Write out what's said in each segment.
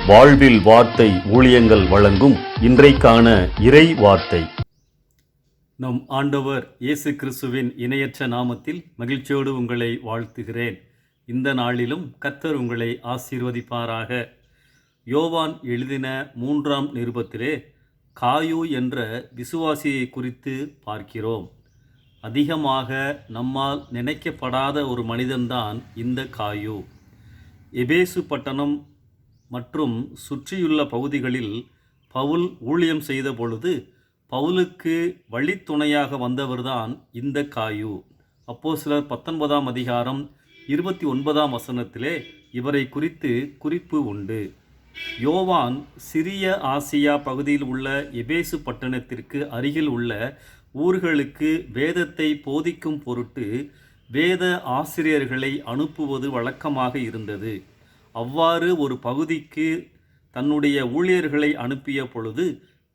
வாழ்வில் வார்த்தை ஊழியங்கள் வழங்கும் இன்றைக்கான இறை வார்த்தை. நம் ஆண்டவர் இயேசு கிறிஸ்துவின் இணையற்ற நாமத்தில் மகிழ்ச்சியோடு உங்களை வாழ்த்துகிறேன். இந்த நாளிலும் கர்த்தர் உங்களை ஆசீர்வதிப்பாராக. யோவான் எழுதின 3ஆம் நிருபத்திலே காயு என்ற விசுவாசியை குறித்து பார்க்கிறோம். அதிகமாக நம்மால் நினைக்கப்படாத ஒரு மனிதன்தான் இந்த காயு. எபேசு பட்டணம் மற்றும் சுற்றியுள்ள பகுதிகளில் பவுல் ஊழியம் செய்த பொழுது பவுலுக்கு வழித்துணையாக வந்தவர்தான் இந்த காயு. அப்போஸ்தலர் 19ஆம் அதிகாரம் 29ஆம் வசனத்திலே இவரை குறித்து குறிப்பு உண்டு. யோவான் சிறிய ஆசியா பகுதியில் உள்ள எபேசு பட்டணத்திற்கு அருகில் உள்ள ஊர்களுக்கு வேதத்தை போதிக்கும் பொருட்டு வேத ஆசிரியர்களை அனுப்புவது வழக்கமாக இருந்தது. அவ்வாறு ஒரு பகுதிக்கு தன்னுடைய ஊழியர்களை அனுப்பிய பொழுது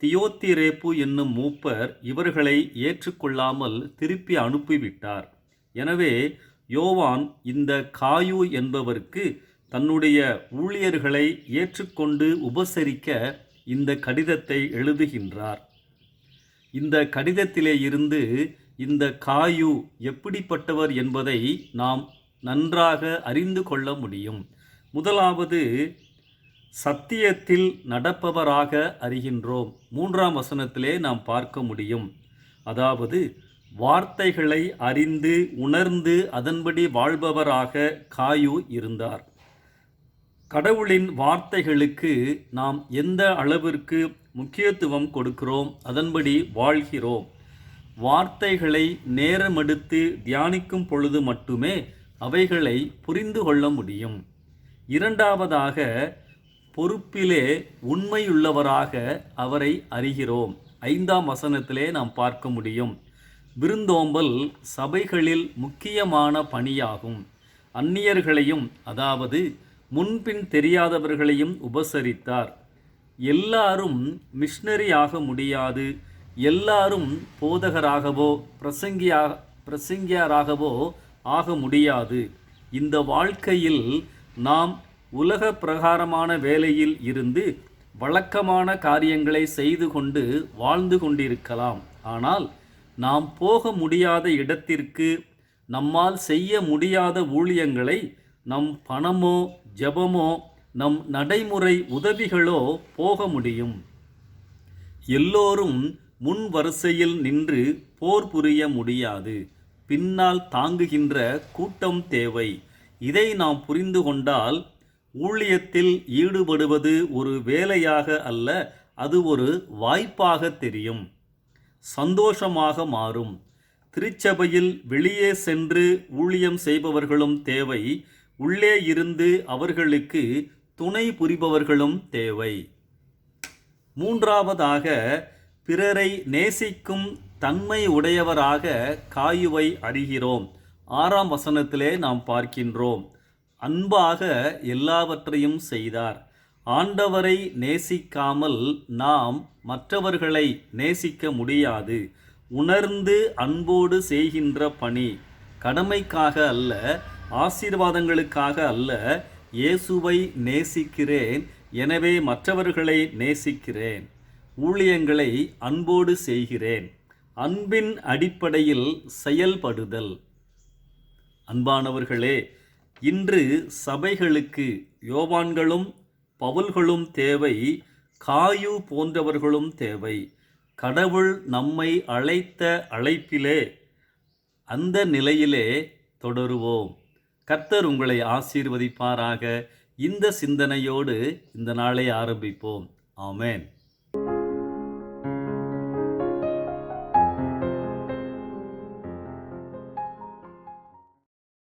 தியோத்திரேப்பு என்னும் மூப்பர் இவர்களை ஏற்றுக்கொள்ளாமல் திருப்பி அனுப்பிவிட்டார். எனவே யோவான் இந்த காயு என்பவருக்கு தன்னுடைய ஊழியர்களை ஏற்றுக்கொண்டு உபசரிக்க இந்த கடிதத்தை எழுதுகின்றார். இந்த கடிதத்திலே இருந்து இந்த காயு எப்படிப்பட்டவர் என்பதை நாம் நன்றாக அறிந்து கொள்ள முடியும். முதலாவது, சத்தியத்தில் நடப்பவராக அறிகின்றோம். 3ஆம் வசனத்திலே நாம் பார்க்க முடியும். அதாவது வார்த்தைகளை அறிந்து உணர்ந்து அதன்படி வாழ்பவராக காயு இருந்தார். கடவுளின் வார்த்தைகளுக்கு நாம் எந்த அளவிற்கு முக்கியத்துவம் கொடுக்கிறோம், அதன்படி வாழ்கிறோம். வார்த்தைகளை நேரமெடுத்து தியானிக்கும் பொழுது மட்டுமே அவைகளை புரிந்து கொள்ள முடியும். இரண்டாவதாக, பொறுப்பிலே உண்மையுள்ளவராக அவரை அறிகிறோம். 5ஆம் வசனத்திலே நாம் பார்க்க முடியும். விருந்தோம்பல் சபைகளில் முக்கியமான பணியாகும். அந்நியர்களையும், அதாவது முன்பின் தெரியாதவர்களையும் உபசரித்தார். எல்லாரும் மிஷனரி ஆக முடியாது, எல்லாரும் போதகராகவோ பிரசங்கியராகவோ ஆக முடியாது. இந்த வாழ்க்கையில் நாம் உலக பிரகாரமான வேலையில் இருந்து வழக்கமான காரியங்களை செய்து கொண்டு வாழ்ந்து கொண்டிருக்கலாம். ஆனால் நாம் போக முடியாத இடத்திற்கு, நம்மால் செய்ய முடியாத ஊழியங்களை நம் பணமோ ஜெபமோ நம் நடைமுறை உதவிகளோ போக முடியும். எல்லோரும் முன் வரிசையில் நின்று போர் புரிய முடியாது. பின்னால் தாங்குகின்ற கூட்டம் தேவை. இதை நாம் புரிந்து கொண்டால் ஊழியத்தில் ஈடுபடுவது ஒரு வேலையாக அல்ல, அது ஒரு வாய்ப்பாக தெரியும், சந்தோஷமாக மாறும். திருச்சபையில் வெளியே சென்று ஊழியம் செய்பவர்களும் தேவை, உள்ளே இருந்து அவர்களுக்கு துணை புரிபவர்களும் தேவை. மூன்றாவதாக, பிறரை நேசிக்கும் தன்மை உடையவராக காயுவை அறிகிறோம். 6ஆம் வசனத்திலே நாம் பார்க்கின்றோம். அன்பாக எல்லாவற்றையும் செய்தார். ஆண்டவரை நேசிக்காமல் நாம் மற்றவர்களை நேசிக்க முடியாது. உணர்ந்து அன்போடு செய்கின்ற பணி, கடமைக்காக அல்ல, ஆசீர்வாதங்களுக்காக அல்ல. இயேசுவை நேசிக்கிறேன், எனவே மற்றவர்களை நேசிக்கிறேன். ஊழியங்களை அன்போடு செய்கிறேன். அன்பின் அடிப்படையில் செயல்படுதல். அன்பானவர்களே, இன்று சபைகளுக்கு யோவான்களும் பவுல்களும் தேவை, காயு போன்றவர்களும் தேவை. கடவுள் நம்மை அழைத்த அழைப்பிலே அந்த நிலையிலே தொடருவோம். கர்த்தர் உங்களை ஆசீர்வதிப்பாராக. இந்த சிந்தனையோடு இந்த நாளை ஆரம்பிப்போம். ஆமென்.